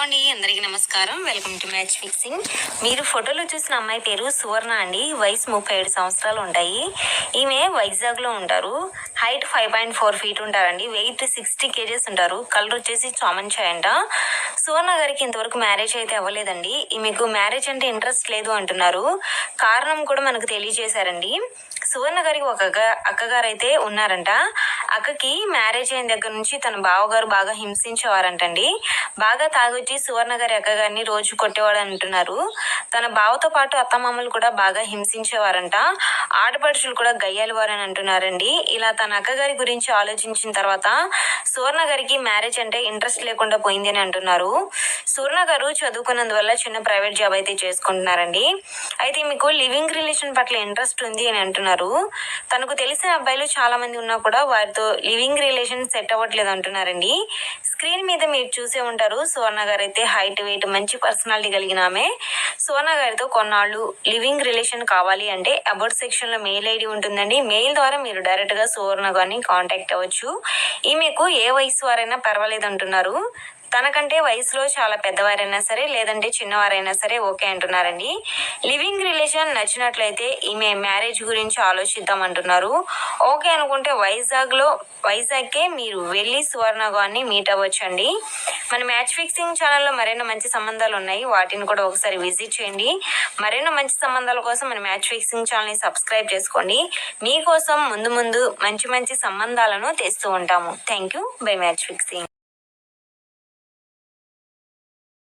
అండి, అందరికీ నమస్కారం. Welcome to match fixing. మీరు ఫోటోలో చూసిన అమ్మాయి పేరు సువర్ణ అండి. వయసు 37 సంవత్సరాలు ఉంటాయి. ఈమె వైజాగ్లో ఉంటారు. హైట్ 5.4 feet ఉంటారండి. వెయిట్ 60 kgs ఉంటారు. కలర్ వచ్చేసి చామన్ చాయ్ అంట. సువర్ణ గారికి ఇంతవరకు మ్యారేజ్ అయితే అవ్వలేదండి. ఈమెకు మ్యారేజ్ అంటే ఇంట్రెస్ట్ లేదు అంటున్నారు. కారణం కూడా మనకు తెలియజేశారండి. సువర్ణ గారికి ఒక అక్కగారు అయితే ఉన్నారంట. అక్కకి మ్యారేజ్ అయిన దగ్గర నుంచి తన బావగారు బాగా హింసించేవారంటండి. బాగా తాగొచ్చి సువర్ణ గారి అక్కగారిని రోజు కొట్టేవాడు అంటున్నారు. తన బావతో పాటు అత్తమామలు కూడా బాగా హింసించేవారంట. ఆడపడుచులు కూడా గయ్యాలివారని అంటున్నారండి. ఇలా తన అక్కగారి గురించి ఆలోచించిన తర్వాత సువర్ణ గారికి మ్యారేజ్ అంటే ఇంట్రెస్ట్ లేకుండా పోయింది అని అంటున్నారు. సువర్ణ గారు చదువుకున్నందువల్ల చిన్న ప్రైవేట్ జాబ్ అయితే చేసుకుంటున్నారండి. అయితే మీకు లివింగ్ రిలేషన్ పట్ల ఇంట్రెస్ట్ ఉంది అని అంటున్నారు. తనకు తెలిసిన అబ్బాయిలు చాలా మంది ఉన్నా కూడా వారితో లివింగ్ రిలేషన్ సెట్ అవ్వట్లేదు అంటున్నారండి. స్క్రీన్ మీద మీరు చూసే ఉంటారు. సువర్ణ గారు అయితే హైట్, వెయిట్, మంచి పర్సనాలిటీ కలిగిన ఆమె. సువర్ణ గారితో కొన్నాళ్ళు లివింగ్ రిలేషన్ కావాలి అంటే అబౌట్ సెక్షన్ లో మెయిల్ ఐడి ఉంటుందండి. మెయిల్ ద్వారా మీరు డైరెక్ట్ గా సువర్ణ గారిని కాంటాక్ట్ అవ్వచ్చు. ఈమెకు ఏ వయసు వారైనా పర్వాలేదు అంటున్నారు. తనకంటే వయసులో చాలా పెద్దవారైనా సరే, లేదంటే చిన్నవారైనా సరే ఓకే అంటున్నారండి. లివింగ్ రిలేషన్ నచ్చినట్లయితే ఈమె మ్యారేజ్ గురించి ఆలోచిద్దాం అంటున్నారు. ఓకే అనుకుంటే వైజాగ్కే మీరు వెళ్ళి సువర్ణ గారిని మీట్ అవ్వచ్చండి. మన మ్యాచ్ ఫిక్సింగ్ ఛానల్లో మరెన్నో మంచి సంబంధాలు ఉన్నాయి. వాటిని కూడా ఒకసారి విజిట్ చేయండి. మరెన్నో మంచి సంబంధాల కోసం మన మ్యాచ్ ఫిక్సింగ్ ఛానల్ని సబ్స్క్రైబ్ చేసుకోండి. మీకోసం ముందు మంచి సంబంధాలను తెస్తూ ఉంటాము. Thank you. By match fixing.